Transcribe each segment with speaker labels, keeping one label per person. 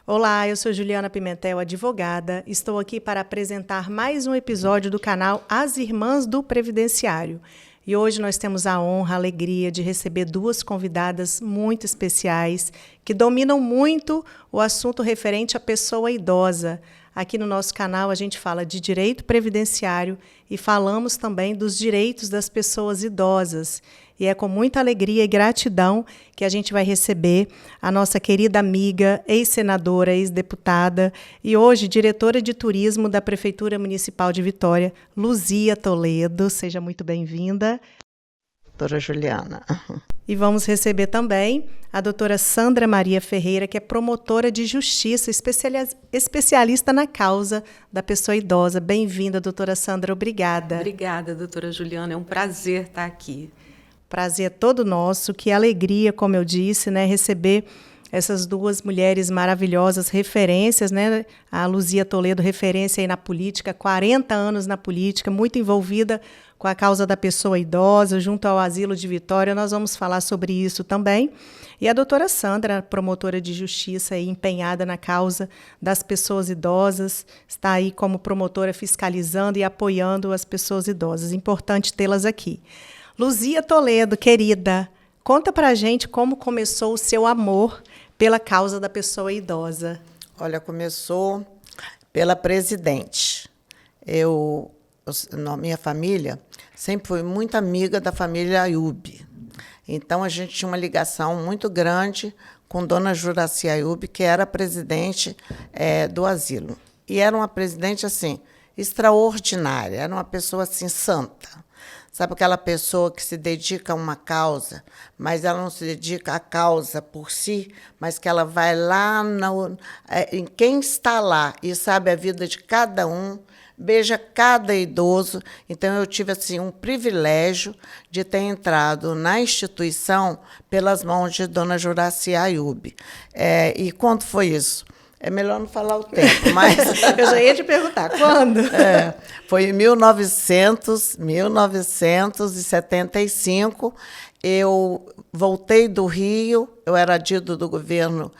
Speaker 1: Olá, eu sou Juliana Pimentel, advogada. Estou aqui para apresentar mais um episódio do canal As Irmãs do Previdenciário. E hoje nós temos a honra, a alegria de receber duas convidadas muito especiais que dominam muito o assunto referente à pessoa idosa. Aqui no nosso canal a gente fala de direito previdenciário e falamos também dos direitos das pessoas idosas. E é com muita alegria e gratidão que a gente vai receber a nossa querida amiga, ex-senadora, ex-deputada e hoje diretora de turismo da Prefeitura Municipal de Vitória, Luzia Toledo. Seja muito bem-vinda.
Speaker 2: Doutora Juliana.
Speaker 1: E vamos receber também a doutora Sandra Maria Ferreira, que é promotora de justiça, especialista na causa da pessoa idosa. Bem-vinda, doutora Sandra, obrigada.
Speaker 3: Obrigada, doutora Juliana, é um prazer estar aqui.
Speaker 1: Prazer é todo nosso, que alegria, como eu disse, né, receber essas duas mulheres maravilhosas, referências, né? A Luzia Toledo, referência aí na política, 40 anos na política, muito envolvida com a causa da pessoa idosa, junto ao Asilo de Vitória. Nós vamos falar sobre isso também. E a doutora Sandra, promotora de justiça e empenhada na causa das pessoas idosas, está aí como promotora fiscalizando e apoiando as pessoas idosas. Importante tê-las aqui. Luzia Toledo, querida, conta pra gente como começou o seu amor pela causa da pessoa idosa.
Speaker 2: Olha, começou pela presidente. Na minha família, sempre fui muito amiga da família Ayub. Então, a gente tinha uma ligação muito grande com Dona Juraci Ayub, que era presidente do asilo. E era uma presidente, assim, extraordinária, era uma pessoa, assim, santa. Sabe aquela pessoa que se dedica a uma causa, mas ela não se dedica à causa por si, mas que ela vai lá em quem está lá e sabe a vida de cada um, beija cada idoso. Então, eu tive assim, um privilégio de ter entrado na instituição pelas mãos de Dona Juraci Ayub. E quando foi isso? É melhor não falar o tempo, mas...
Speaker 1: Eu já ia te perguntar, quando?
Speaker 2: Foi em 1975. Eu voltei do Rio, eu era dito do governo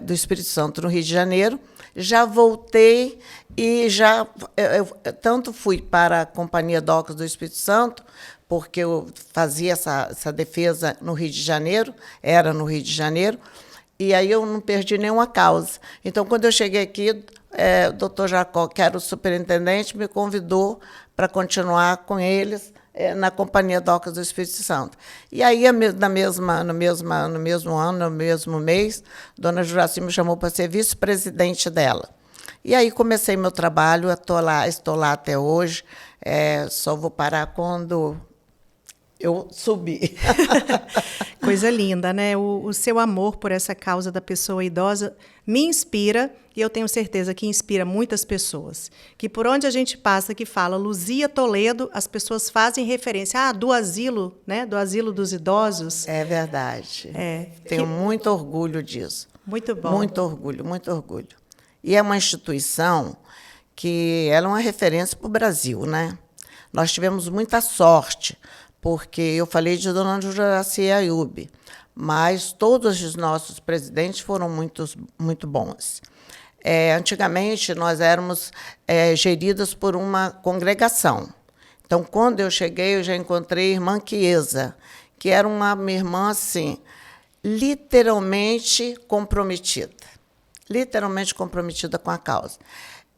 Speaker 2: do Espírito Santo, no Rio de Janeiro. Já voltei e eu tanto fui para a Companhia Docas do Espírito Santo, porque eu fazia essa defesa no Rio de Janeiro, era no Rio de Janeiro, e aí eu não perdi nenhuma causa. Então, quando eu cheguei aqui, o doutor Jacó, que era o superintendente, me convidou para continuar com eles na Companhia Docas do Espírito Santo. E aí, no mesmo ano, no mesmo mês, Dona Juraci me chamou para ser vice-presidente dela. E aí comecei meu trabalho, estou lá até hoje, só vou parar quando eu subi.
Speaker 1: Coisa linda, né? O seu amor por essa causa da pessoa idosa me inspira, e eu tenho certeza que inspira muitas pessoas. Que por onde a gente passa que fala Luzia Toledo, as pessoas fazem referência do asilo, né? Do asilo dos idosos.
Speaker 2: É verdade. Tenho muito orgulho disso.
Speaker 1: Muito bom.
Speaker 2: Muito orgulho, muito orgulho. E é uma instituição que ela é uma referência para o Brasil, né? Nós tivemos muita sorte, porque eu falei de Dona Juraci Ayub, mas todos os nossos presidentes foram muito bons. Antigamente, nós éramos geridas por uma congregação. Então, quando eu cheguei, eu já encontrei a irmã Chiesa, que era uma irmã, assim, literalmente comprometida com a causa.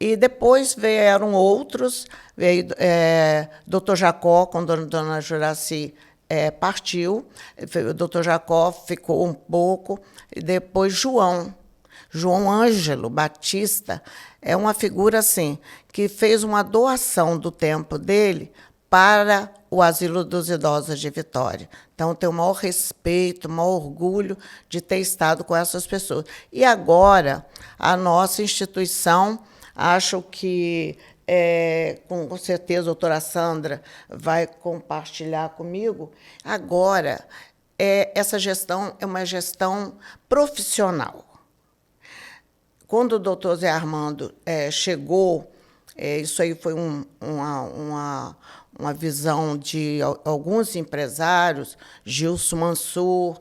Speaker 2: E depois vieram outros, veio doutor Jacó, quando Dona Juraci partiu, o doutor Jacó ficou um pouco, e depois João Ângelo Batista, é uma figura assim, que fez uma doação do tempo dele para o Asilo dos Idosos de Vitória. Então, eu tenho o maior respeito, o maior orgulho de ter estado com essas pessoas. E agora, a nossa instituição, acho que, com certeza, a doutora Sandra vai compartilhar comigo. Agora, essa gestão é uma gestão profissional. Quando o doutor Zé Armando chegou Isso aí foi uma visão de alguns empresários, Gilson Mansur,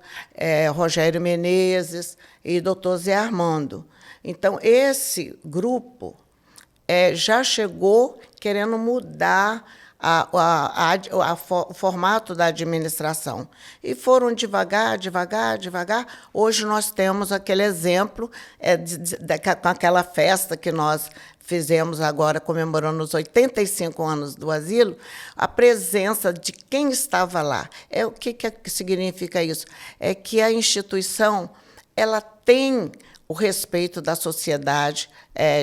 Speaker 2: Rogério Menezes e doutor Zé Armando. Então, esse grupo já chegou querendo mudar o formato da administração. E foram devagar, devagar, devagar. Hoje nós temos aquele exemplo com aquela festa que nós fizemos agora, comemorando os 85 anos do asilo, a presença de quem estava lá. O que significa isso? É que a instituição ela tem o respeito da sociedade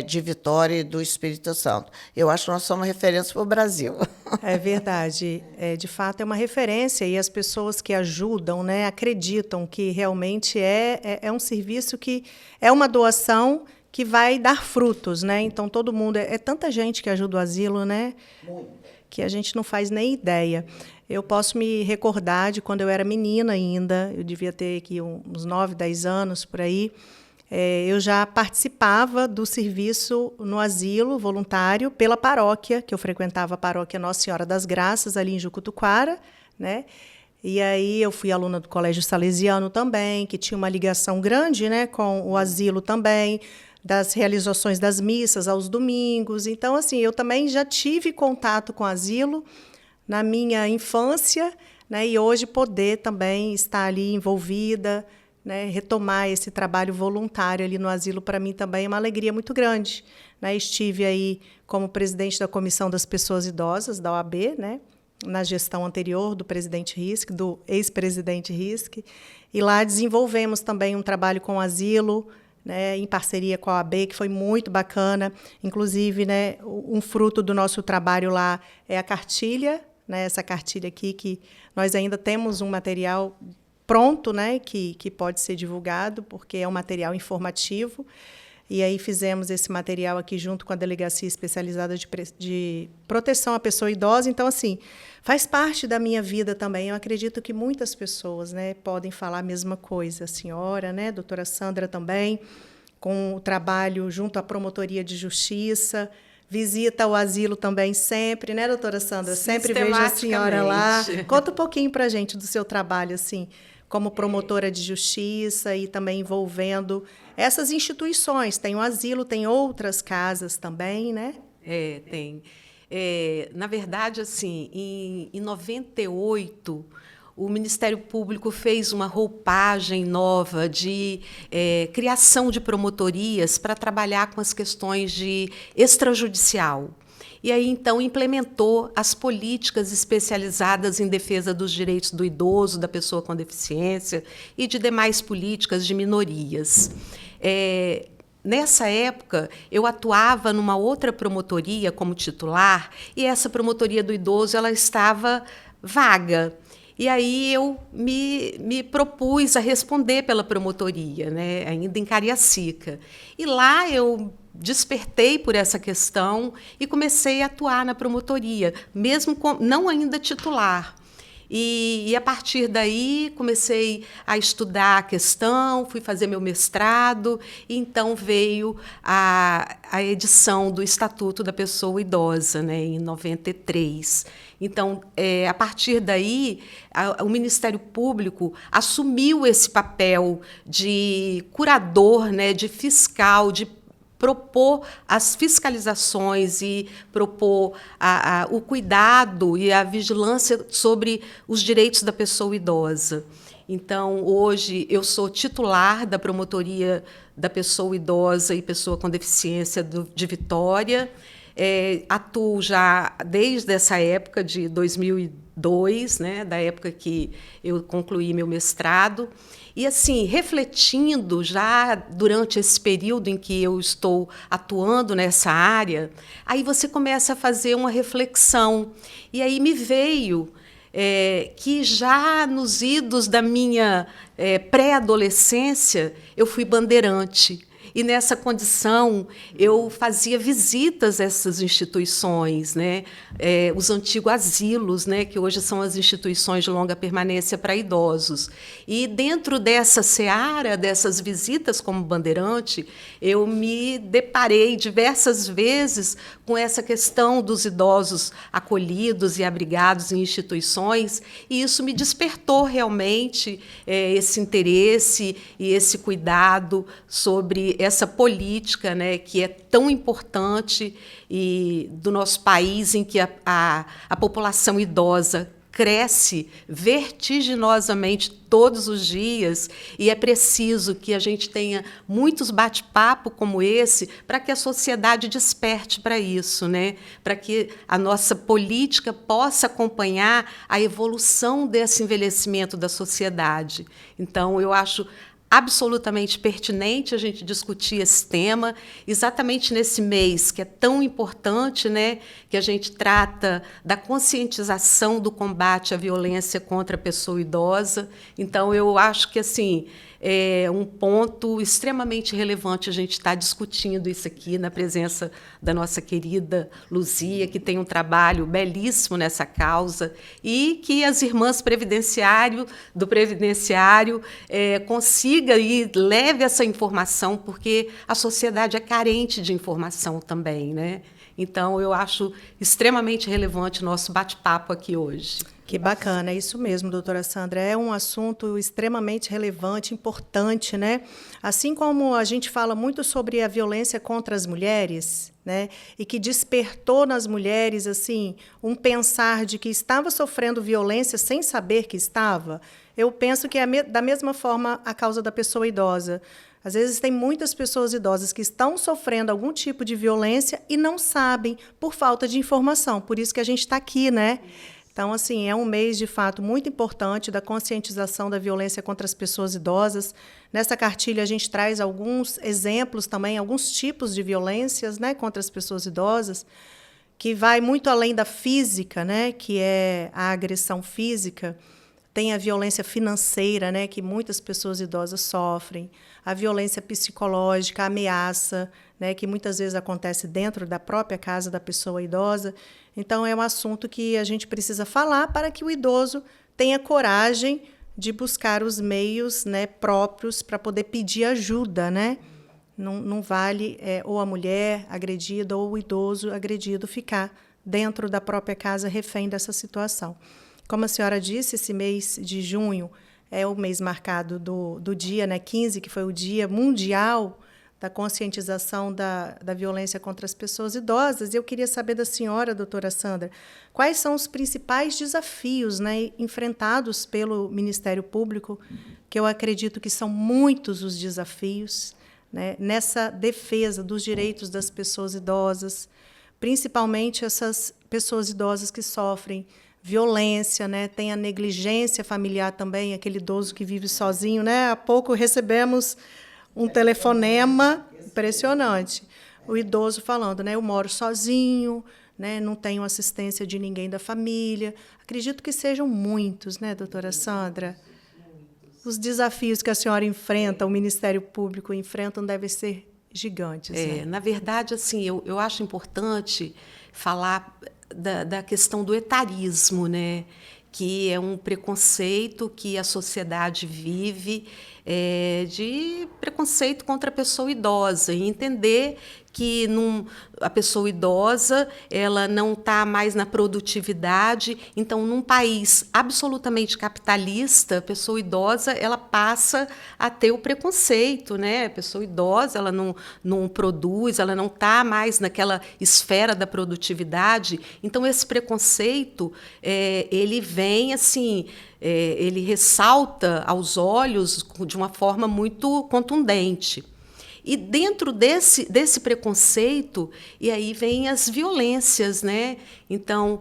Speaker 2: de Vitória e do Espírito Santo. Eu acho que nós somos referência para o Brasil.
Speaker 1: É verdade. De fato, é uma referência e as pessoas que ajudam, né, acreditam que realmente é um serviço que é uma doação que vai dar frutos, né? Então, todo mundo... É tanta gente que ajuda o asilo, né? Que a gente não faz nem ideia. Eu posso me recordar de quando eu era menina ainda, eu devia ter aqui uns 9, 10 anos, por aí, eu já participava do serviço no asilo voluntário pela paróquia, que eu frequentava a paróquia Nossa Senhora das Graças, ali em Jucutuquara, né? E aí eu fui aluna do Colégio Salesiano também, que tinha uma ligação grande, né, com o asilo também, das realizações das missas aos domingos. Então, assim, eu também já tive contato com o asilo na minha infância, né, e hoje poder também estar ali envolvida, né, retomar esse trabalho voluntário ali no asilo, para mim também é uma alegria muito grande, né? Estive aí como presidente da Comissão das Pessoas Idosas, da OAB, né, na gestão anterior do presidente Risk, do ex-presidente Risk, e lá desenvolvemos também um trabalho com o asilo, né, em parceria com a OAB, que foi muito bacana. Inclusive, né, um fruto do nosso trabalho lá é a cartilha, né, essa cartilha aqui, que nós ainda temos um material pronto, né, que pode ser divulgado, porque é um material informativo. E aí fizemos esse material aqui junto com a Delegacia Especializada de Proteção à Pessoa Idosa. Então, assim, faz parte da minha vida também. Eu acredito que muitas pessoas, né, podem falar a mesma coisa. A senhora, né, doutora Sandra também, com o trabalho junto à Promotoria de Justiça, visita o asilo também sempre, né, doutora Sandra? Sempre vejo a senhora lá. Conta um pouquinho para a gente do seu trabalho, assim, como promotora de justiça e também envolvendo essas instituições. Tem o asilo, tem outras casas também, né?
Speaker 3: Tem. Na verdade, assim, em 98, o Ministério Público fez uma roupagem nova de criação de promotorias para trabalhar com as questões de extrajudicial. E aí, então, implementou as políticas especializadas em defesa dos direitos do idoso, da pessoa com deficiência e de demais políticas de minorias. Nessa época, eu atuava numa outra promotoria como titular, e essa promotoria do idoso ela estava vaga. E aí eu me propus a responder pela promotoria, né, ainda em Cariacica. E lá eu despertei por essa questão e comecei a atuar na promotoria, mesmo não ainda titular. E a partir daí comecei a estudar a questão, fui fazer meu mestrado, e então veio a edição do Estatuto da Pessoa Idosa, né, em 93. Então, a partir daí, o Ministério Público assumiu esse papel de curador, né, de fiscal, de propor as fiscalizações e propor o cuidado e a vigilância sobre os direitos da pessoa idosa. Então, hoje, eu sou titular da Promotoria da Pessoa Idosa e Pessoa com Deficiência de Vitória. Atuo já desde essa época, de 2002, né, da época que eu concluí meu mestrado. E, assim, refletindo já durante esse período em que eu estou atuando nessa área, aí você começa a fazer uma reflexão. E aí me veio que já nos idos da minha pré-adolescência eu fui bandeirante. e nessa condição eu fazia visitas a essas instituições, né? Os antigos asilos, né? Que hoje são as instituições de longa permanência para idosos. E dentro dessa seara, dessas visitas como bandeirante, eu me deparei diversas vezes com essa questão dos idosos acolhidos e abrigados em instituições, e isso me despertou realmente esse interesse e esse cuidado sobre essa política, né, que é tão importante e do nosso país, em que a população idosa cresce vertiginosamente todos os dias, e é preciso que a gente tenha muitos bate-papo como esse para que a sociedade desperte para isso, né? Para que a nossa política possa acompanhar a evolução desse envelhecimento da sociedade. Então, eu acho absolutamente pertinente a gente discutir esse tema, exatamente nesse mês que é tão importante, né, que a gente trata da conscientização do combate à violência contra a pessoa idosa. Então, eu acho que assim, é um ponto extremamente relevante a gente estar discutindo isso aqui na presença da nossa querida Luzia, que tem um trabalho belíssimo nessa causa, e que as irmãs do Previdenciário consiga e leve essa informação, porque a sociedade é carente de informação também, né? Então, eu acho extremamente relevante o nosso bate-papo aqui hoje.
Speaker 1: Que bacana, é isso mesmo, doutora Sandra. É um assunto extremamente relevante, importante, né? Assim como a gente fala muito sobre a violência contra as mulheres, né? E que despertou nas mulheres assim um pensar de que estava sofrendo violência sem saber que estava. Eu penso que é da mesma forma a causa da pessoa idosa. Às vezes tem muitas pessoas idosas que estão sofrendo algum tipo de violência e não sabem por falta de informação. Por isso que a gente está aqui, né? Então, assim, é um mês, de fato, muito importante da conscientização da violência contra as pessoas idosas. Nessa cartilha, a gente traz alguns exemplos também, alguns tipos de violências, né, contra as pessoas idosas, que vai muito além da física, né, que é a agressão física. Tem a violência financeira, né, que muitas pessoas idosas sofrem, a violência psicológica, a ameaça, né, que muitas vezes acontece dentro da própria casa da pessoa idosa. Então, é um assunto que a gente precisa falar para que o idoso tenha coragem de buscar os meios, né, próprios para poder pedir ajuda, né? Não vale ou a mulher agredida ou o idoso agredido ficar dentro da própria casa refém dessa situação. Como a senhora disse, esse mês de junho é o mês marcado do dia, né, 15, que foi o Dia Mundial da Conscientização da Violência contra as Pessoas Idosas. E eu queria saber da senhora, doutora Sandra, quais são os principais desafios, né, enfrentados pelo Ministério Público, que eu acredito que são muitos os desafios, né, nessa defesa dos direitos das pessoas idosas, principalmente essas pessoas idosas que sofrem violência, né? Tem a negligência familiar também, aquele idoso que vive sozinho, né? Há pouco recebemos um telefonema impressionante. O idoso falando, né? Eu moro sozinho, né? Não tenho assistência de ninguém da família. Acredito que sejam muitos, né, doutora Sandra? Os desafios que a senhora enfrenta, o Ministério Público enfrenta, devem ser gigantes. Né?
Speaker 3: Na verdade, assim, eu acho importante falar da questão do etarismo, né? Que é um preconceito que a sociedade vive, de preconceito contra a pessoa idosa, e entender que a pessoa idosa ela não está mais na produtividade. Então, num país absolutamente capitalista, a pessoa idosa ela passa a ter o preconceito, né? A pessoa idosa ela não produz, ela não está mais naquela esfera da produtividade. Então, esse preconceito ele vem assim. Ele ressalta aos olhos de uma forma muito contundente. E dentro desse preconceito, e aí vem as violências, né? Então,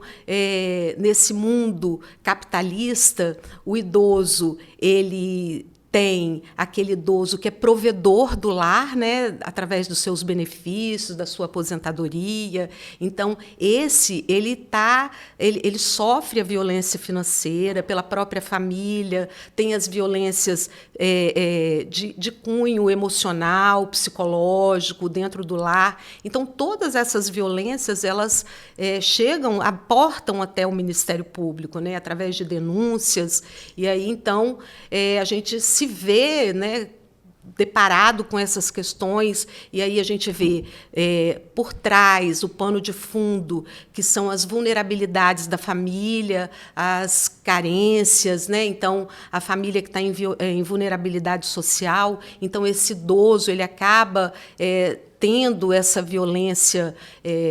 Speaker 3: nesse mundo capitalista, o idoso ele tem aquele idoso que é provedor do lar, né, através dos seus benefícios, da sua aposentadoria. Então, ele sofre a violência financeira pela própria família, tem as violências de cunho emocional, psicológico, dentro do lar. Então, todas essas violências, elas aportam até o Ministério Público, né, através de denúncias, e aí, então, a gente se vê, né, deparado com essas questões, e aí a gente vê por trás o pano de fundo, que são as vulnerabilidades da família, as carências, né? Então, a família que está em vulnerabilidade social, então esse idoso ele acaba tendo essa violência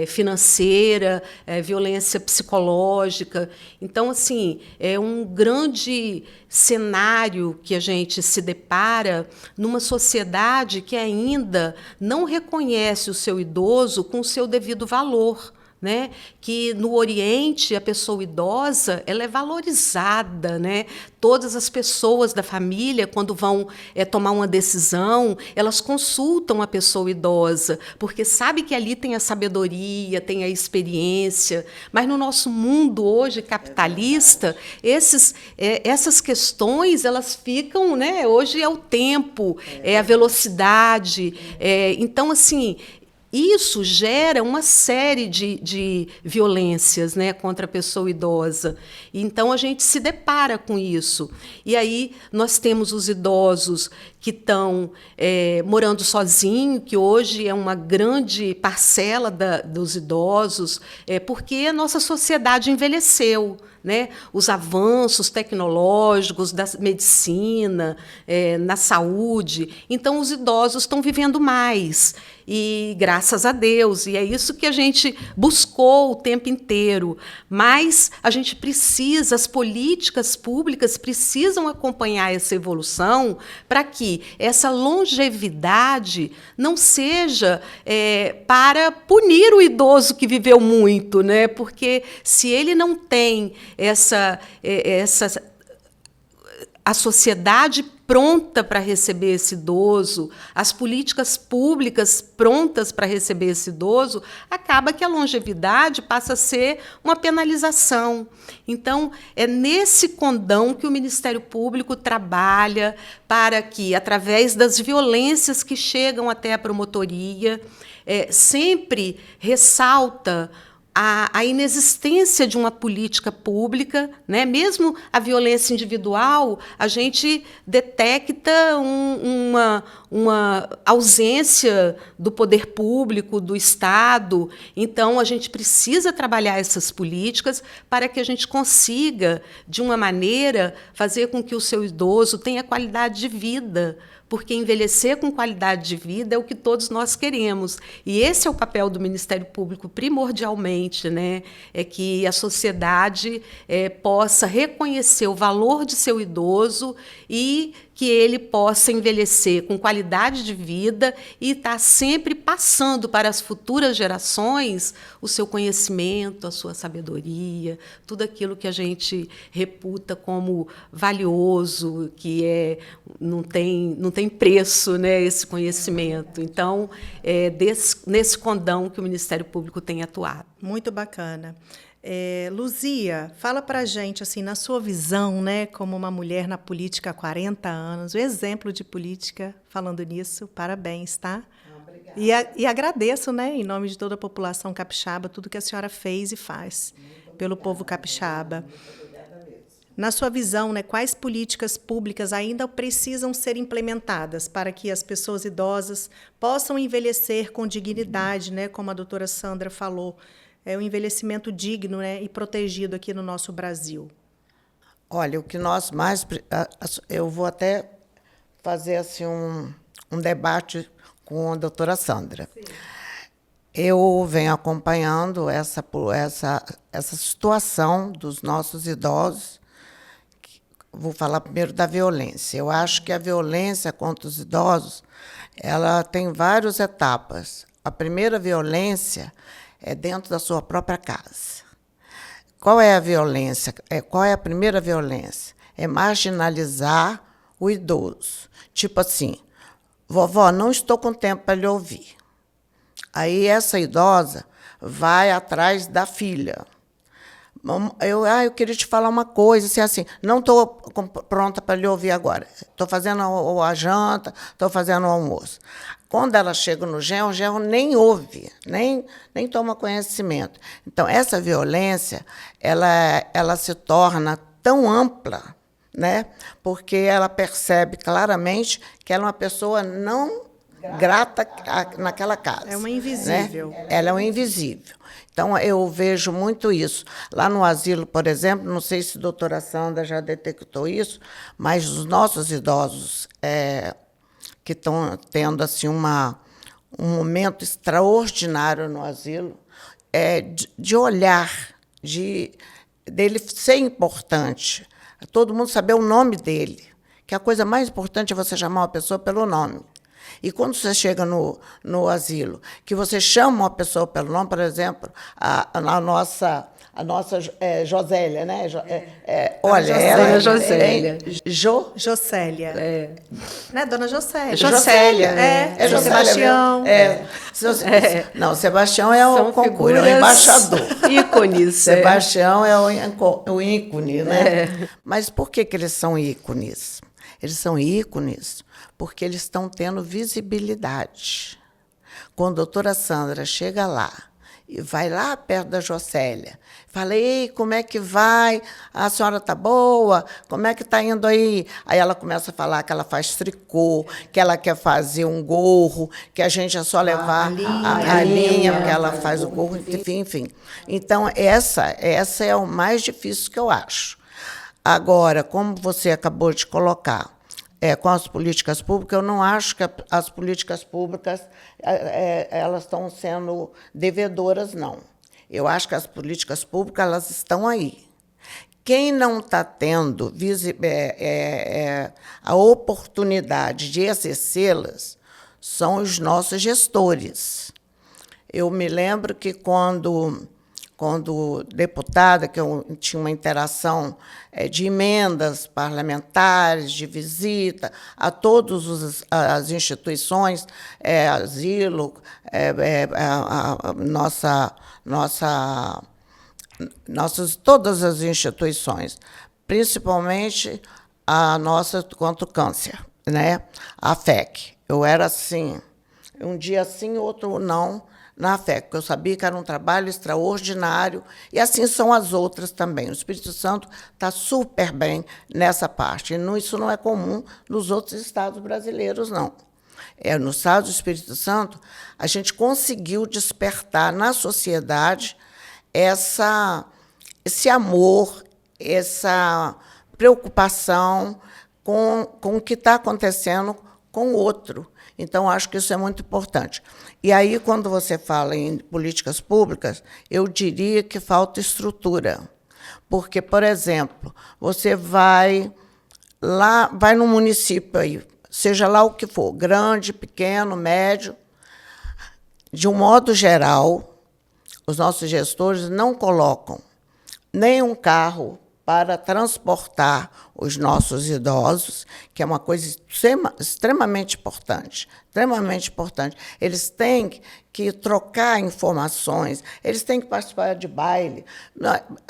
Speaker 3: financeira, violência psicológica. Então, assim, é um grande cenário que a gente se depara numa sociedade que ainda não reconhece o seu idoso com o seu devido valor. Né? Que no Oriente a pessoa idosa ela é valorizada, né? Todas as pessoas da família, quando vão tomar uma decisão, elas consultam a pessoa idosa, porque sabe que ali tem a sabedoria, tem a experiência. Mas no nosso mundo hoje capitalista, essas questões elas ficam, né? Hoje é o tempo, é a velocidade. Então, assim, isso gera uma série de violências, né, contra a pessoa idosa. Então, a gente se depara com isso. E aí nós temos os idosos que estão morando sozinhos, que hoje é uma grande parcela dos idosos, porque a nossa sociedade envelheceu. Né? Os avanços tecnológicos da medicina, na saúde. Então, os idosos estão vivendo mais. E graças a Deus, e é isso que a gente buscou o tempo inteiro. Mas a gente precisa, as políticas públicas precisam acompanhar essa evolução para que essa longevidade não seja para punir o idoso que viveu muito, né? Porque se ele não tem a sociedade pronta para receber esse idoso, as políticas públicas prontas para receber esse idoso, acaba que a longevidade passa a ser uma penalização. Então, é nesse condão que o Ministério Público trabalha para que, através das violências que chegam até a promotoria, sempre ressalta a inexistência de uma política pública, né? Mesmo a violência individual, a gente detecta uma ausência do poder público, do Estado. Então, a gente precisa trabalhar essas políticas para que a gente consiga, de uma maneira, fazer com que o seu idoso tenha qualidade de vida, porque envelhecer com qualidade de vida é o que todos nós queremos. E esse é o papel do Ministério Público primordialmente, né? É que a sociedade possa reconhecer o valor de seu idoso e que ele possa envelhecer com qualidade de vida e estar sempre passando para as futuras gerações o seu conhecimento, a sua sabedoria, tudo aquilo que a gente reputa como valioso, que não tem preço, né, esse conhecimento. Então, nesse condão que o Ministério Público tem atuado.
Speaker 1: Muito bacana. Luzia, fala para a gente, assim, na sua visão, né, como uma mulher na política há 40 anos, o exemplo de política, falando nisso, parabéns, tá? Obrigada. E agradeço, né, em nome de toda a população capixaba, tudo que a senhora fez e faz pelo povo capixaba. Na sua visão, né, quais políticas públicas ainda precisam ser implementadas para que as pessoas idosas possam envelhecer com dignidade, né, como a doutora Sandra falou, um envelhecimento digno, né, e protegido aqui no nosso Brasil?
Speaker 2: Olha, o que nós mais... Eu vou até fazer assim, um debate com a doutora Sandra. Sim. Eu venho acompanhando essa situação dos nossos idosos. Vou falar primeiro da violência. Eu acho que a violência contra os idosos ela tem várias etapas. A primeira violência é dentro da sua própria casa. Qual é a violência? Qual é a primeira violência? É marginalizar o idoso. Tipo assim, vovó, não estou com tempo para lhe ouvir. Aí essa idosa vai atrás da filha. Eu queria te falar uma coisa, assim, não estou pronta para lhe ouvir agora. Estou fazendo a janta, estou fazendo o almoço. Quando ela chega no genro, o genro nem ouve, nem toma conhecimento. Então, essa violência, ela se torna tão ampla, né? Porque ela percebe claramente que ela é uma pessoa não grata naquela casa.
Speaker 1: É uma invisível.
Speaker 2: Né? Ela é um invisível. Então, eu vejo muito isso. Lá no asilo, por exemplo, não sei se a doutora Sandra já detectou isso, mas os nossos idosos que estão tendo assim, um momento extraordinário no asilo, de olhar, dele ser importante, todo mundo saber o nome dele, que a coisa mais importante é você chamar uma pessoa pelo nome. E quando você chega no asilo, que você chama uma pessoa pelo nome, por exemplo, a nossa Josélia, né? Olha, ela...
Speaker 3: Josélia.
Speaker 1: Jocélia. Né, dona Jocélia?
Speaker 2: Josélia.
Speaker 1: Seu Sebastião.
Speaker 2: Não, Sebastião é o concurso, é o embaixador.
Speaker 3: Ícones.
Speaker 2: Sebastião é o ícone, né? Mas por que eles são ícones? Eles são ícones porque eles estão tendo visibilidade. Quando a doutora Sandra chega lá e vai lá perto da Jocélia, fala, ei, como é que vai? A senhora está boa? Como é que está indo aí? Aí ela começa a falar que ela faz tricô, que ela quer fazer um gorro, que a gente é só levar a linha, porque ela faz o gorro, enfim. Então, essa é o mais difícil que eu acho. Agora, como você acabou de colocar, com as políticas públicas, eu não acho que as políticas públicas elas estão sendo devedoras, não. Eu acho que as políticas públicas elas estão aí. Quem não está tendo a oportunidade de exercê-las são os nossos gestores. Eu me lembro que quando deputada, que eu tinha uma interação de emendas parlamentares, de visita a todas as instituições, asilo, todas as instituições, principalmente a nossa contra o câncer, né? A FEC. Eu era assim, um dia sim, outro não, na FEC, porque eu sabia que era um trabalho extraordinário, e assim são as outras também. O Espírito Santo está super bem nessa parte. Isso não é comum nos outros estados brasileiros, não. No estado do Espírito Santo, a gente conseguiu despertar na sociedade esse amor, essa preocupação com o que está acontecendo com o outro. Então, acho que isso é muito importante. E aí, quando você fala em políticas públicas, eu diria que falta estrutura. Porque, por exemplo, você vai no município aí, seja lá o que for, grande, pequeno, médio, de um modo geral, os nossos gestores não colocam nem um carro para transportar os nossos idosos, que é uma coisa extremamente importante, extremamente importante. Eles têm que trocar informações, eles têm que participar de baile.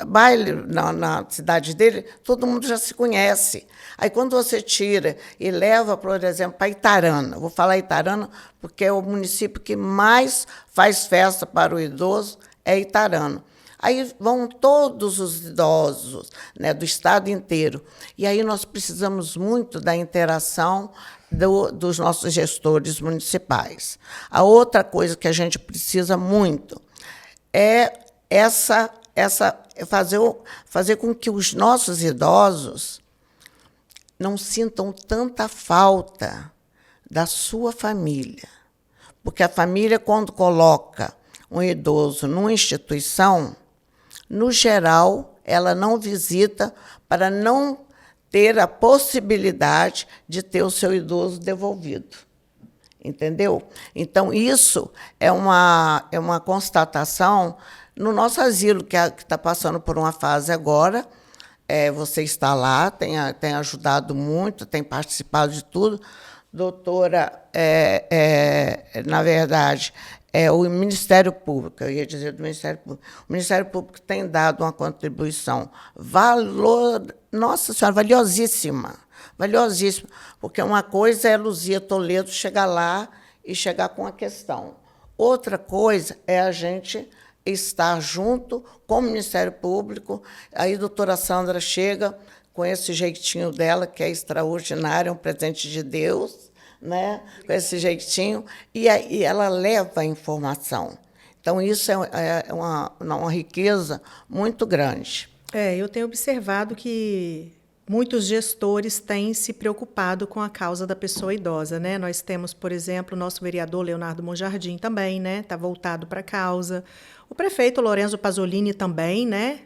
Speaker 2: Baile na cidade dele, todo mundo já se conhece. Aí, quando você tira e leva, por exemplo, para Itarana, vou falar Itarana porque é o município que mais faz festa para o idoso, é Itarana. Aí vão todos os idosos, né, do estado inteiro. E aí nós precisamos muito da interação dos nossos gestores municipais. A outra coisa que a gente precisa muito é fazer com que os nossos idosos não sintam tanta falta da sua família. Porque a família, quando coloca um idoso numa instituição, no geral, ela não visita para não ter a possibilidade de ter o seu idoso devolvido. Entendeu? Então, isso é uma constatação no nosso asilo, que está passando por uma fase agora você está lá, tem ajudado muito, tem participado de tudo. Doutora, na verdade, o Ministério Público, eu ia dizer do Ministério Público. O Ministério Público tem dado uma contribuição nossa senhora, valiosíssima, porque uma coisa é Luzia Toledo chegar lá e chegar com a questão. Outra coisa é a gente estar junto com o Ministério Público. Aí a doutora Sandra chega com esse jeitinho dela, que é extraordinário, é um presente de Deus, né? Com esse jeitinho, e aí ela leva a informação. Então, isso é uma riqueza muito grande.
Speaker 1: Eu tenho observado que muitos gestores têm se preocupado com a causa da pessoa idosa, né? Nós temos, por exemplo, o nosso vereador Leonardo Monjardim também, né? Está voltado para a causa. O prefeito Lorenzo Pasolini também, né,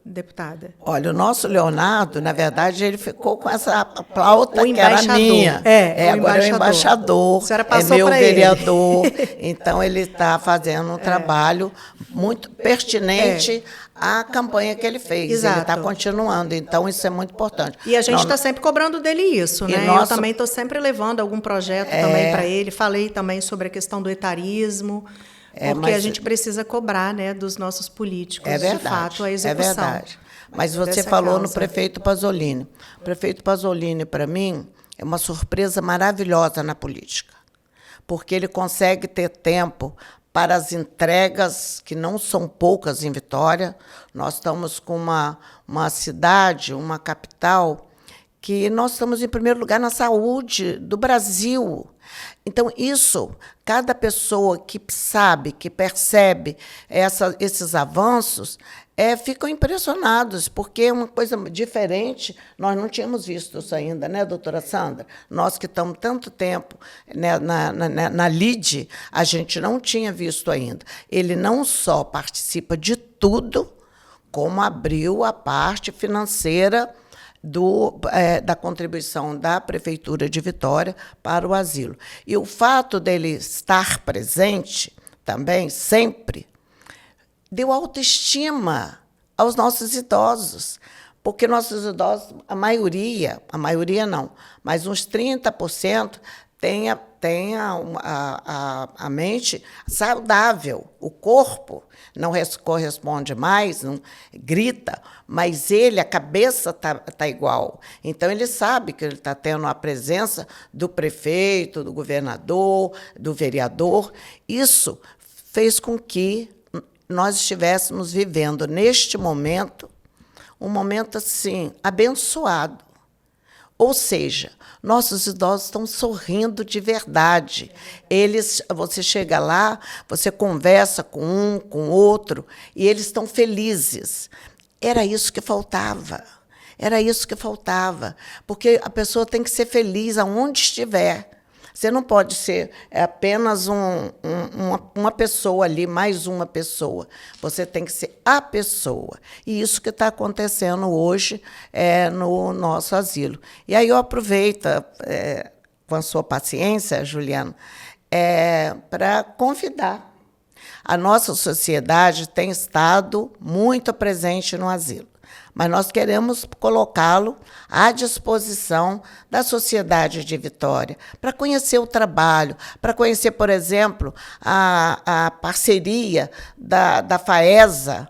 Speaker 1: deputada?
Speaker 2: Olha, o nosso Leonardo, na verdade, ele ficou com essa pauta que era minha. Agora é o embaixador,
Speaker 1: A senhora passou
Speaker 2: meu
Speaker 1: para
Speaker 2: vereador. Então, ele está fazendo um trabalho muito pertinente à campanha que ele fez.
Speaker 1: Exato.
Speaker 2: Ele está continuando, então isso é muito importante.
Speaker 1: E a gente está sempre cobrando dele isso, né? Eu também estou sempre levando algum projeto também para ele. Falei também sobre a questão do etarismo. Porque a gente precisa cobrar, né, dos nossos políticos, de fato, a execução.
Speaker 2: É verdade. Mas você falou no prefeito Pasolini. O prefeito Pasolini, para mim, é uma surpresa maravilhosa na política, porque ele consegue ter tempo para as entregas, que não são poucas em Vitória. Nós estamos com uma cidade, uma capital, que nós estamos em primeiro lugar na saúde do Brasil. Então, isso, cada pessoa que sabe, que percebe esses avanços, ficam impressionados, porque é uma coisa diferente, nós não tínhamos visto isso ainda, né, doutora Sandra? Nós que estamos tanto tempo, né, na LIDE, a gente não tinha visto ainda. Ele não só participa de tudo, como abriu a parte financeira da contribuição da Prefeitura de Vitória para o asilo. E o fato dele estar presente também, sempre, deu autoestima aos nossos idosos, porque nossos idosos, a maioria não, mas uns 30% tem a mente saudável, o corpo não corresponde mais, não grita, mas a cabeça tá igual. Então, ele sabe que ele está tendo a presença do prefeito, do governador, do vereador. Isso fez com que nós estivéssemos vivendo, neste momento, um momento assim, abençoado. Ou seja, nossos idosos estão sorrindo de verdade. Você chega lá, você conversa com um, com outro, e eles estão felizes. Era isso que faltava. Era isso que faltava. Porque a pessoa tem que ser feliz aonde estiver. Você não pode ser apenas uma pessoa ali, mais uma pessoa. Você tem que ser a pessoa. E isso que está acontecendo hoje no nosso asilo. E aí eu aproveito, com a sua paciência, Juliana, para convidar. A nossa sociedade tem estado muito presente no asilo, mas nós queremos colocá-lo à disposição da sociedade de Vitória, para conhecer o trabalho, para conhecer, por exemplo, a parceria da FAESA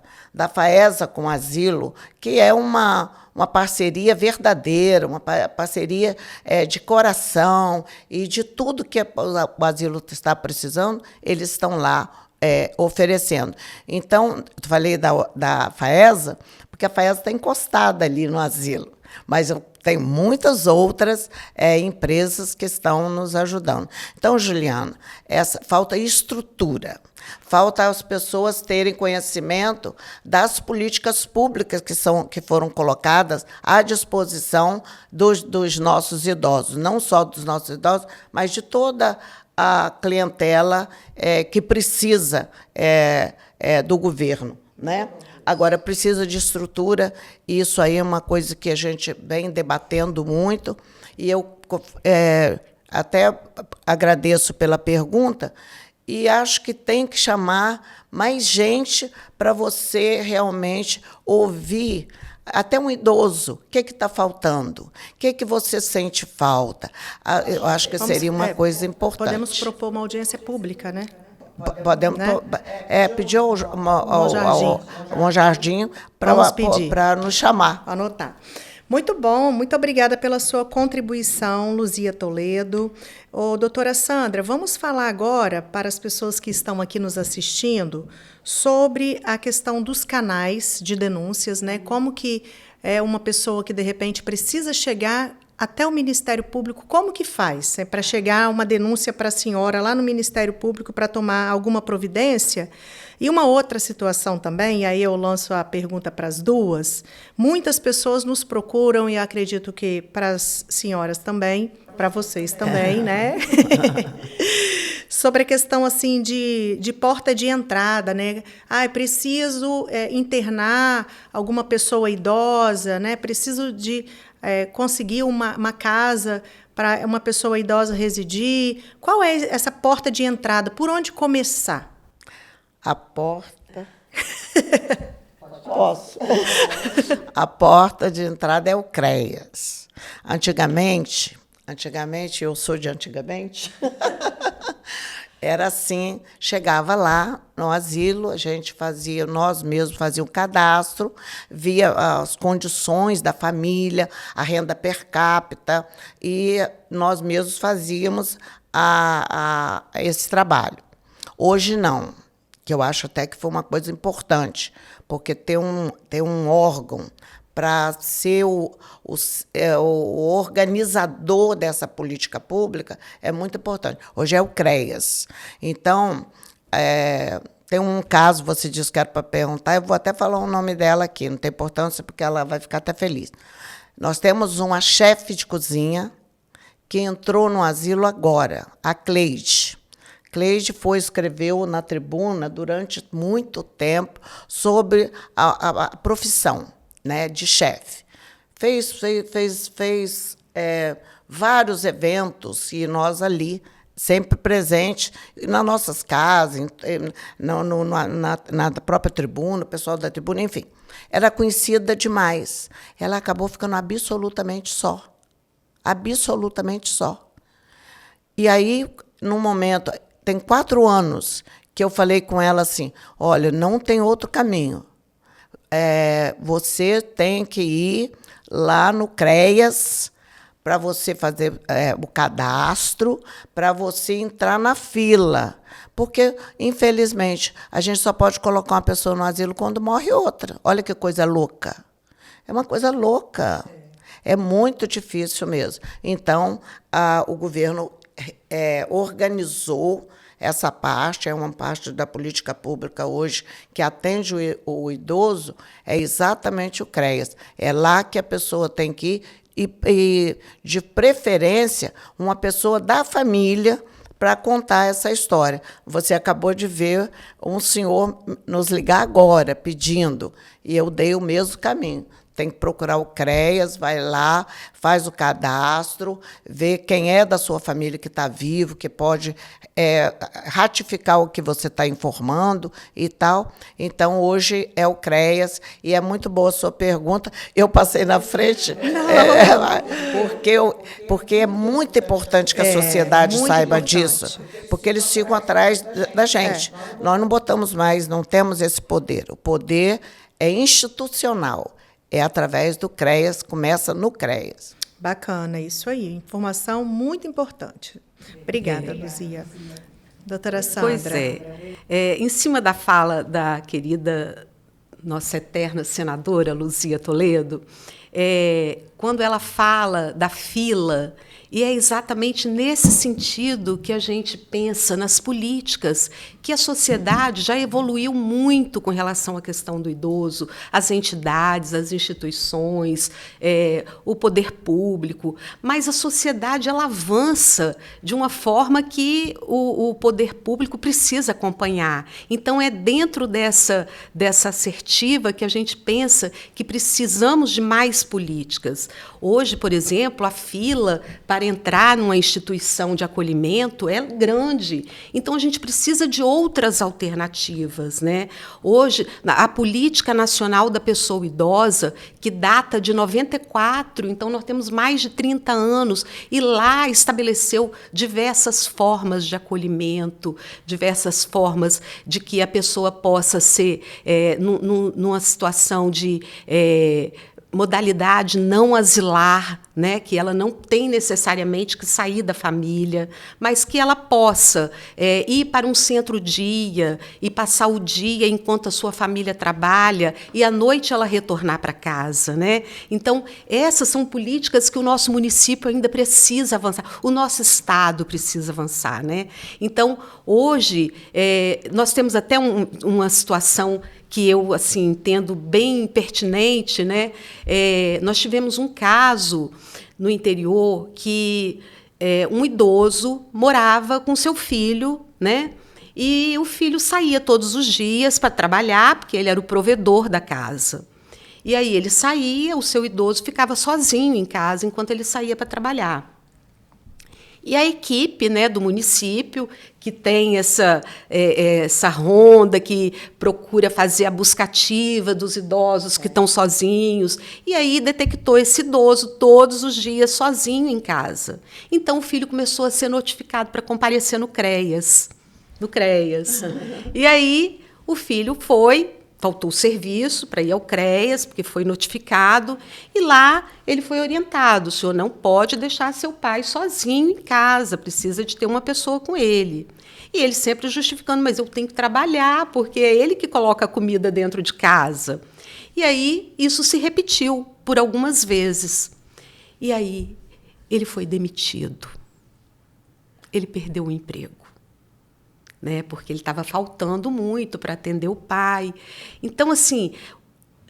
Speaker 2: com o asilo, que é uma parceria verdadeira, uma parceria de coração, e de tudo que o asilo está precisando, eles estão lá oferecendo. Então, eu falei da FAESA, porque a FAESA está encostada ali no asilo, mas tem muitas outras empresas que estão nos ajudando. Então, Juliana, falta estrutura, falta as pessoas terem conhecimento das políticas públicas que foram colocadas à disposição dos nossos idosos, não só dos nossos idosos, mas de toda a clientela que precisa do governo, né? Agora, precisa de estrutura, e isso aí é uma coisa que a gente vem debatendo muito, e eu até agradeço pela pergunta, e acho que tem que chamar mais gente para você realmente ouvir até um idoso, o que está faltando? O que você sente falta? Eu acho que seria uma coisa importante.
Speaker 1: Podemos propor uma audiência pública, né?
Speaker 2: Podemos, né? Pedir ao Jardim para nos chamar.
Speaker 1: Anotar. Muito bom, muito obrigada pela sua contribuição, Luzia Toledo. Doutora Sandra, vamos falar agora para as pessoas que estão aqui nos assistindo sobre a questão dos canais de denúncias, né? Como que uma pessoa que, de repente, precisa chegar até o Ministério Público, como que faz para chegar uma denúncia para a senhora lá no Ministério Público para tomar alguma providência? E uma outra situação também, e aí eu lanço a pergunta para as duas, muitas pessoas nos procuram, e eu acredito que para as senhoras também, para vocês também, né? Sobre a questão assim de porta de entrada, né? Preciso internar alguma pessoa idosa, né? Preciso de conseguir uma casa para uma pessoa idosa residir. Qual é essa porta de entrada? Por onde começar?
Speaker 2: A porta... Posso? A porta de entrada é o CREAS. Antigamente, eu sou de antigamente, era assim, chegava lá no asilo, nós mesmos fazíamos um cadastro, via as condições da família, a renda per capita, e nós mesmos fazíamos esse trabalho. Hoje não, que eu acho até que foi uma coisa importante, porque ter um órgão para ser o organizador dessa política pública é muito importante. Hoje é o CREAS. Então, tem um caso, você disse que era para perguntar, eu vou até falar o nome dela aqui, não tem importância, porque ela vai ficar até feliz. Nós temos uma chefe de cozinha que entrou no asilo agora, a Cleide. Cleide escreveu na Tribuna durante muito tempo sobre a profissão, né, de chefe. Fez vários eventos, e nós ali, sempre presentes, nas nossas casas, na própria Tribuna, o pessoal da Tribuna, enfim. Era conhecida demais. Ela acabou ficando absolutamente só. Absolutamente só. E aí, num momento... Tem 4 anos que eu falei com ela assim, olha, não tem outro caminho. Você tem que ir lá no CREAS para você fazer o cadastro, para você entrar na fila. Porque, infelizmente, a gente só pode colocar uma pessoa no asilo quando morre outra. Olha que coisa louca. É uma coisa louca. É muito difícil mesmo. Então, o governo organizou essa parte, é uma parte da política pública hoje que atende o idoso, é exatamente o CREAS. É lá que a pessoa tem que ir, e de preferência, uma pessoa da família para contar essa história. Você acabou de ver um senhor nos ligar agora, pedindo, e eu dei o mesmo caminho. Tem que procurar o CREAS, vai lá, faz o cadastro, vê quem é da sua família que está vivo, que pode ratificar o que você está informando e tal. Então, hoje é o CREAS, e é muito boa a sua pergunta. Eu passei na frente, porque é muito importante que a sociedade saiba disso, porque eles ficam atrás da gente. Nós não botamos mais, não temos esse poder. O poder é institucional. É através do CREAS, começa no CREAS.
Speaker 1: Bacana, isso aí. Informação muito importante. Obrigada, Luzia. Doutora Sandra.
Speaker 3: Pois em cima da fala da querida, nossa eterna senadora, Luzia Toledo, quando ela fala da fila, e é exatamente nesse sentido que a gente pensa nas políticas, que a sociedade já evoluiu muito com relação à questão do idoso, as entidades, as instituições, o poder público, mas a sociedade ela avança de uma forma que o poder público precisa acompanhar. Então, dentro dessa assertiva que a gente pensa que precisamos de mais mais políticas. Hoje, por exemplo, a fila para entrar numa instituição de acolhimento é grande. Então, a gente precisa de outras alternativas, né? Hoje, a Política Nacional da Pessoa Idosa, que data de 94, então nós temos mais de 30 anos, e lá estabeleceu diversas formas de acolhimento, diversas formas de que a pessoa possa ser, numa situação de modalidade não asilar, né, que ela não tem necessariamente que sair da família, mas que ela possa ir para um centro-dia e passar o dia enquanto a sua família trabalha e à noite ela retornar para casa, né? Então, essas são políticas que o nosso município ainda precisa avançar, o nosso estado precisa avançar, né? Então, hoje, nós temos até uma situação que eu assim entendo bem pertinente, né? Nós tivemos um caso no interior que um idoso morava com seu filho, né? E o filho saía todos os dias para trabalhar, porque ele era o provedor da casa. E aí ele saía, o seu idoso ficava sozinho em casa enquanto ele saía para trabalhar. E a equipe, né, do município, que tem essa ronda, que procura fazer a busca ativa dos idosos que estão sozinhos, e aí detectou esse idoso todos os dias sozinho em casa. Então, o filho começou a ser notificado para comparecer no CREAS. E aí, o filho faltou o serviço para ir ao CREAS, porque foi notificado, e lá ele foi orientado: o senhor não pode deixar seu pai sozinho em casa, precisa de ter uma pessoa com ele. E ele sempre justificando: mas eu tenho que trabalhar, porque é ele que coloca a comida dentro de casa. E aí isso se repetiu por algumas vezes. E aí ele foi demitido. Ele perdeu o emprego, né, porque ele estava faltando muito para atender o pai. Então, assim,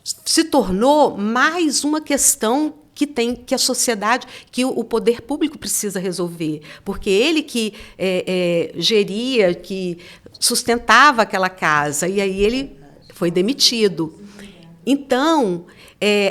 Speaker 3: se tornou mais uma questão que a sociedade, que o poder público precisa resolver, porque ele que geria, que sustentava aquela casa, e aí ele foi demitido. Então,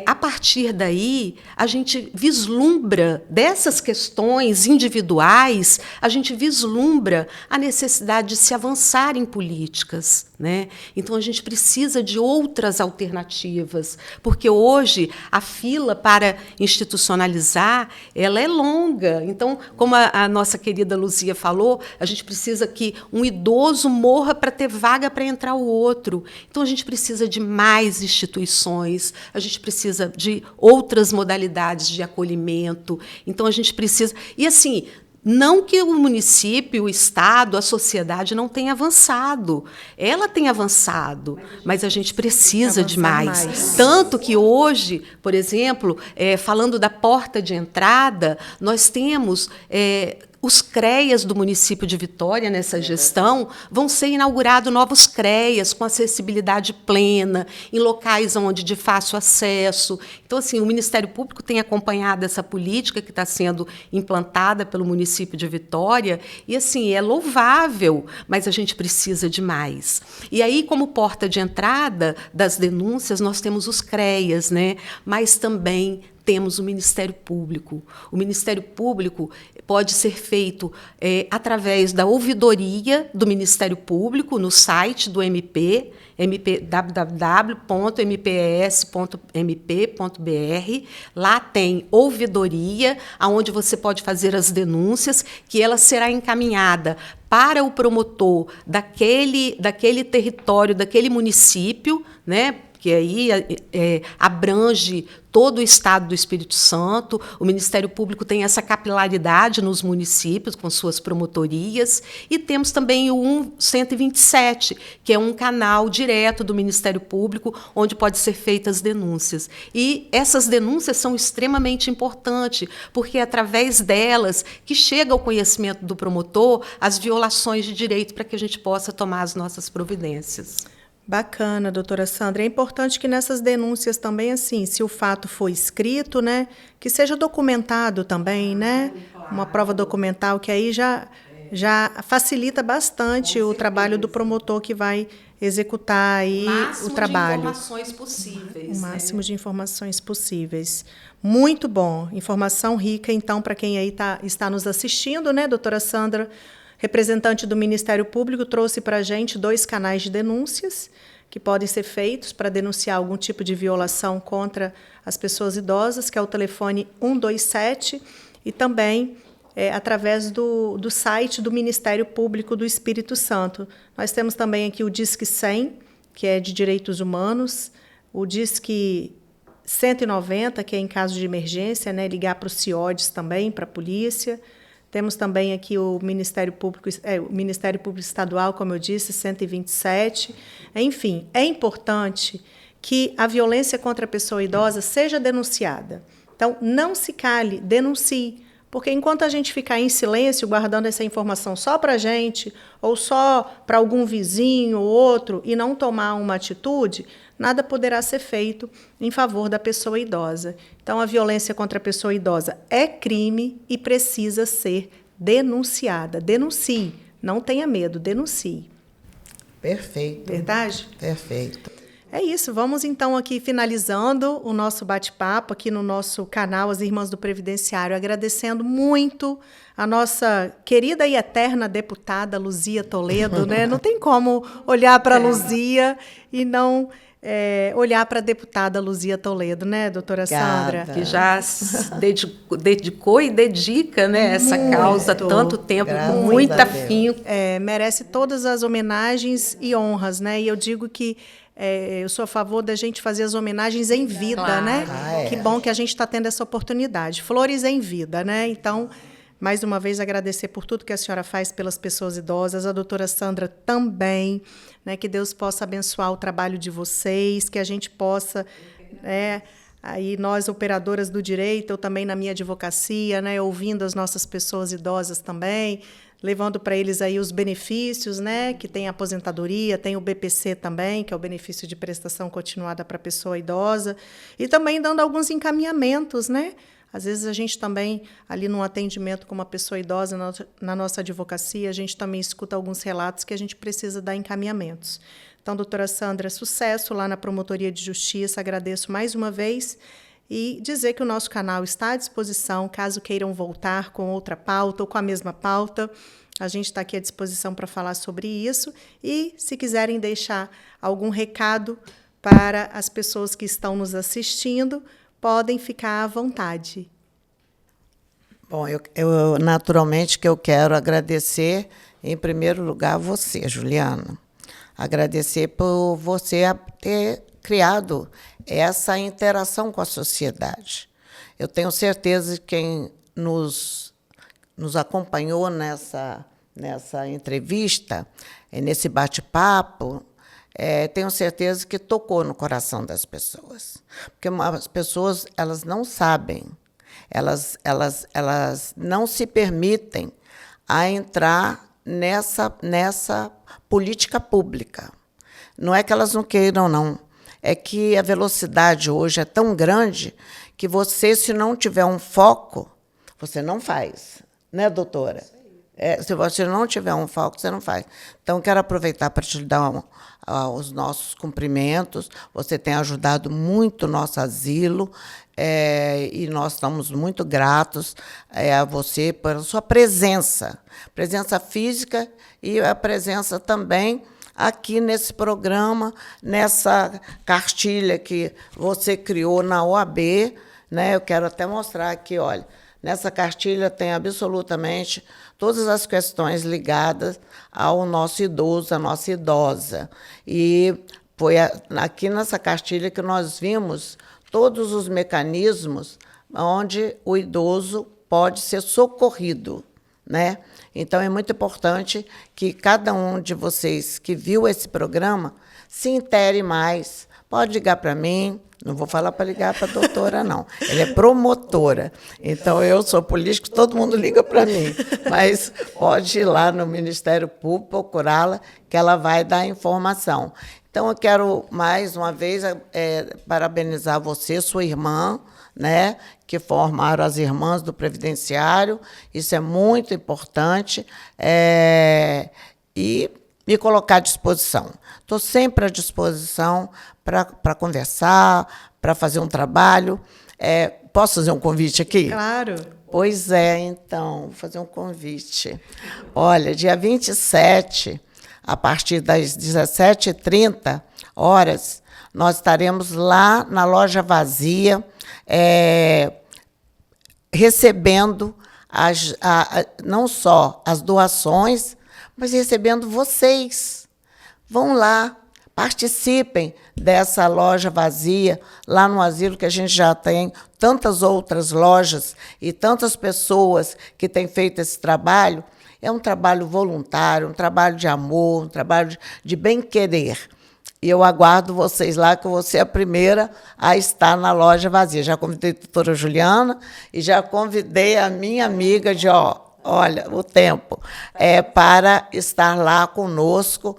Speaker 3: a partir daí, a gente vislumbra dessas questões individuais, a gente vislumbra a necessidade de se avançar em políticas, né? Então, a gente precisa de outras alternativas, porque hoje a fila para institucionalizar ela é longa. Então, como a nossa querida Luzia falou, a gente precisa que um idoso morra para ter vaga para entrar o outro. Então, a gente precisa de mais instituições, a gente precisa de outras modalidades de acolhimento. Então, a gente precisa... E, assim, não que o município, o Estado, a sociedade não tenha avançado. Ela tem avançado, mas a gente precisa de mais. Tanto que hoje, por exemplo, falando da porta de entrada, nós temos... os CREAS do município de Vitória, nessa gestão, vão ser inaugurados novos CREAS com acessibilidade plena, em locais onde de fácil acesso. Então, assim, o Ministério Público tem acompanhado essa política que está sendo implantada pelo município de Vitória, e, assim, é louvável, mas a gente precisa de mais. E aí, como porta de entrada das denúncias, nós temos os CREAS, né? Mas também temos o Ministério Público. O Ministério Público pode ser feito através da ouvidoria do Ministério Público no site do MP, www.mps.mp.br. Lá tem ouvidoria, onde você pode fazer as denúncias, que ela será encaminhada para o promotor daquele território, daquele município, né? Que aí abrange todo o estado do Espírito Santo. O Ministério Público tem essa capilaridade nos municípios, com suas promotorias, e temos também o 127, que é um canal direto do Ministério Público, onde pode ser feitas denúncias. E essas denúncias são extremamente importantes, porque é através delas que chega ao conhecimento do promotor as violações de direito para que a gente possa tomar as nossas providências.
Speaker 1: Bacana, doutora Sandra. É importante que nessas denúncias também, assim, se o fato for escrito, né, que seja documentado também, né, uma prova documental, que aí já facilita bastante o trabalho do promotor que vai executar aí o trabalho.
Speaker 3: O máximo de informações possíveis.
Speaker 1: O máximo de informações possíveis. Muito bom. Informação rica, então, para quem aí está nos assistindo, né, doutora Sandra, representante do Ministério Público, trouxe para a gente 2 canais de denúncias que podem ser feitos para denunciar algum tipo de violação contra as pessoas idosas, que é o telefone 127, e também através do site do Ministério Público do Espírito Santo. Nós temos também aqui o Disque 100, que é de direitos humanos, o Disque 190, que é em caso de emergência, né, ligar para o CIODES também, para a polícia. Temos também aqui o Ministério Público Estadual, como eu disse, 127. Enfim, é importante que a violência contra a pessoa idosa seja denunciada. Então, não se cale, denuncie. Porque enquanto a gente ficar em silêncio, guardando essa informação só para a gente, ou só para algum vizinho ou outro, e não tomar uma atitude, nada poderá ser feito em favor da pessoa idosa. Então, a violência contra a pessoa idosa é crime e precisa ser denunciada. Denuncie, não tenha medo, denuncie.
Speaker 2: Perfeito.
Speaker 1: Verdade?
Speaker 2: Perfeito.
Speaker 1: É isso, vamos então aqui finalizando o nosso bate-papo aqui no nosso canal As Irmãs do Previdenciário, agradecendo muito a nossa querida e eterna deputada Luzia Toledo, né? Não tem como olhar para a Luzia e não olhar para a deputada Luzia Toledo, né, doutora Sandra?
Speaker 3: Que já se dedicou e dedica, né, essa causa há tanto tempo, com muito afinco.
Speaker 1: Merece todas as homenagens e honras, né? E eu digo que eu sou a favor da gente fazer as homenagens em vida, claro, né? Que bom que a gente está tendo essa oportunidade. Flores em vida, né? Então, mais uma vez, agradecer por tudo que a senhora faz pelas pessoas idosas, a doutora Sandra também, né? Que Deus possa abençoar o trabalho de vocês, que a gente possa, aí nós, operadoras do direito, eu também na minha advocacia, né? Ouvindo as nossas pessoas idosas também, levando para eles aí os benefícios, né, que tem a aposentadoria, tem o BPC também, que é o benefício de prestação continuada para a pessoa idosa, e também dando alguns encaminhamentos, né? Às vezes a gente também, ali num atendimento com uma pessoa idosa na nossa advocacia, a gente também escuta alguns relatos que a gente precisa dar encaminhamentos. Então, doutora Sandra, sucesso lá na Promotoria de Justiça, agradeço mais uma vez, e dizer que o nosso canal está à disposição, caso queiram voltar com outra pauta ou com a mesma pauta. A gente está aqui à disposição para falar sobre isso. E, se quiserem deixar algum recado para as pessoas que estão nos assistindo, podem ficar à vontade.
Speaker 2: Bom, eu naturalmente que eu quero agradecer, em primeiro lugar, a você, Juliana. Agradecer por você ter criado essa interação com a sociedade. Eu tenho certeza que quem nos acompanhou nessa entrevista, nesse bate-papo, tenho certeza que tocou no coração das pessoas. Porque as pessoas elas não sabem, elas não se permitem a entrar nessa política pública. Não é que elas não queiram, não. É que a velocidade hoje é tão grande que você, se não tiver um foco, você não faz. Né, doutora? Se você não tiver um foco, você não faz. Então, quero aproveitar para te dar os nossos cumprimentos. Você tem ajudado muito o nosso asilo e nós estamos muito gratos a você pela sua presença física e a presença também aqui nesse programa, nessa cartilha que você criou na OAB, né? Eu quero até mostrar aqui, olha, nessa cartilha tem absolutamente todas as questões ligadas ao nosso idoso, à nossa idosa. E foi aqui nessa cartilha que nós vimos todos os mecanismos onde o idoso pode ser socorrido, né? Então, é muito importante que cada um de vocês que viu esse programa se intere mais. Pode ligar para mim, não vou falar para ligar para a doutora, não. Ela é promotora. Então, eu sou político, todo mundo liga para mim. Mas pode ir lá no Ministério Público, procurá-la, que ela vai dar informação. Então, eu quero, mais uma vez, parabenizar você, sua irmã, né, que formaram as Irmãs do Previdenciário. Isso é muito importante. E me colocar à disposição. Estou sempre à disposição para conversar, para fazer um trabalho. Posso fazer um convite aqui?
Speaker 1: Claro.
Speaker 2: Pois é, então, vou fazer um convite. Olha, dia 27, a partir das 17h30, nós estaremos lá na Loja Vazia, recebendo não só as doações, mas recebendo vocês. Vão lá, participem dessa loja vazia, lá no asilo, que a gente já tem tantas outras lojas e tantas pessoas que têm feito esse trabalho. É um trabalho voluntário, um trabalho de amor, um trabalho de bem-querer. E eu aguardo vocês lá, que eu vou ser a primeira a estar na loja vazia. Já convidei a doutora Juliana e já convidei a minha amiga olha, o tempo, para estar lá conosco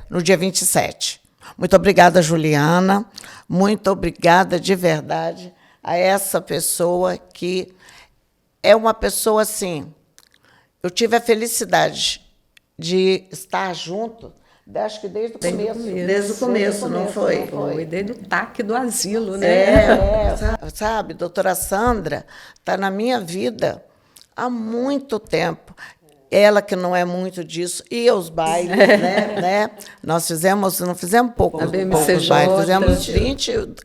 Speaker 2: no dia 27. Muito obrigada, Juliana. Muito obrigada, de verdade, a essa pessoa que é uma pessoa assim. Eu tive a felicidade de estar junto, acho que desde o começo.
Speaker 1: Desde o começo, não foi?
Speaker 3: Foi, desde o TAC do asilo, né?
Speaker 2: Sabe, doutora Sandra está na minha vida há muito tempo. Ela que não é muito disso, e os bailes, né? Nós não fizemos poucos bailes, fizemos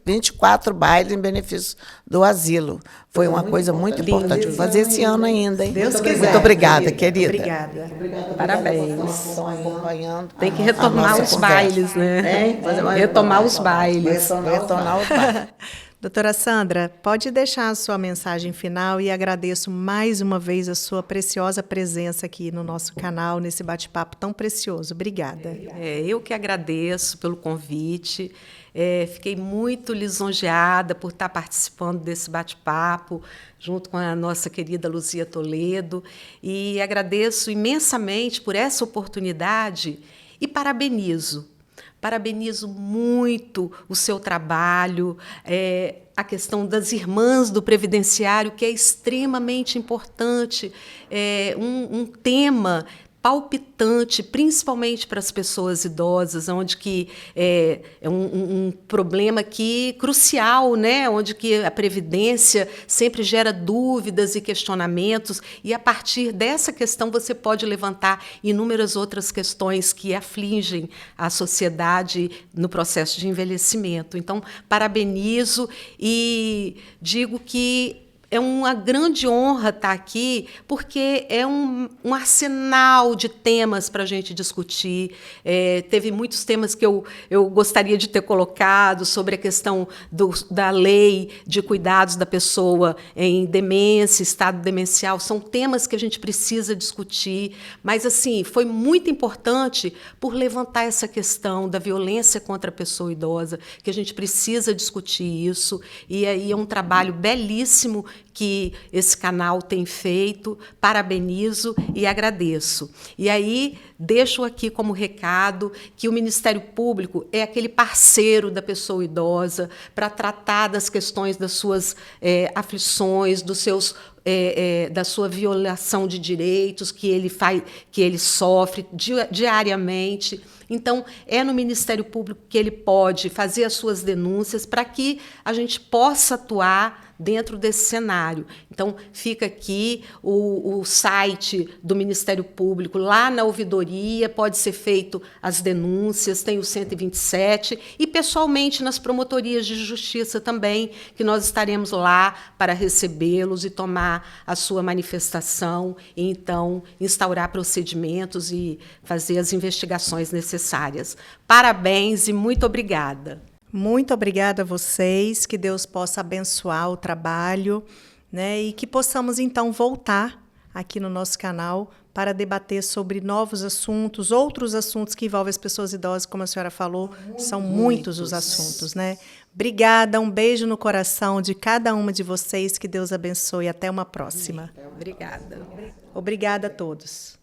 Speaker 2: 24 bailes em benefício do asilo. Foi uma coisa muito importante. Vou fazer esse ano ainda, hein?
Speaker 1: Deus quiser.
Speaker 2: Muito obrigada, querida.
Speaker 1: Obrigada.
Speaker 3: Parabéns.
Speaker 2: Estão acompanhando.
Speaker 3: Tem que retomar os bailes, né? Retomar os bailes.
Speaker 2: Retornar os bailes.
Speaker 1: Doutora Sandra, pode deixar a sua mensagem final e agradeço mais uma vez a sua preciosa presença aqui no nosso canal, nesse bate-papo tão precioso. Obrigada.
Speaker 3: Eu que agradeço pelo convite. Fiquei muito lisonjeada por estar participando desse bate-papo, junto com a nossa querida Luzia Toledo, e agradeço imensamente por essa oportunidade e parabenizo muito o seu trabalho, a questão das irmãs do previdenciário, que é extremamente importante, um tema palpitante, principalmente para as pessoas idosas, onde que é um problema aqui crucial, né? Onde que a previdência sempre gera dúvidas e questionamentos, e a partir dessa questão você pode levantar inúmeras outras questões que afligem a sociedade no processo de envelhecimento. Então, parabenizo e digo que é uma grande honra estar aqui, porque é um arsenal de temas para a gente discutir. Teve muitos temas que eu gostaria de ter colocado sobre a questão da lei de cuidados da pessoa em demência, estado demencial. São temas que a gente precisa discutir, mas assim foi muito importante por levantar essa questão da violência contra a pessoa idosa, que a gente precisa discutir isso, e aí é um trabalho belíssimo que esse canal tem feito. Parabenizo e agradeço. E aí deixo aqui como recado que o Ministério Público é aquele parceiro da pessoa idosa para tratar das questões das suas aflições, dos seus da sua violação de direitos que ele sofre diariamente. Então, é no Ministério Público que ele pode fazer as suas denúncias para que a gente possa atuar dentro desse cenário. Então, fica aqui o site do Ministério Público, lá na ouvidoria, pode ser feito as denúncias, tem o 127, e pessoalmente nas promotorias de justiça também, que nós estaremos lá para recebê-los e tomar a sua manifestação, e então instaurar procedimentos e fazer as investigações necessárias. Parabéns e muito obrigada.
Speaker 1: Muito obrigada a vocês, que Deus possa abençoar o trabalho, né, e que possamos, então, voltar aqui no nosso canal para debater sobre novos assuntos, outros assuntos que envolvem as pessoas idosas, como a senhora falou, são muitos os assuntos, né? Obrigada, um beijo no coração de cada uma de vocês, que Deus abençoe e até uma próxima.
Speaker 3: Obrigada.
Speaker 1: Obrigada a todos.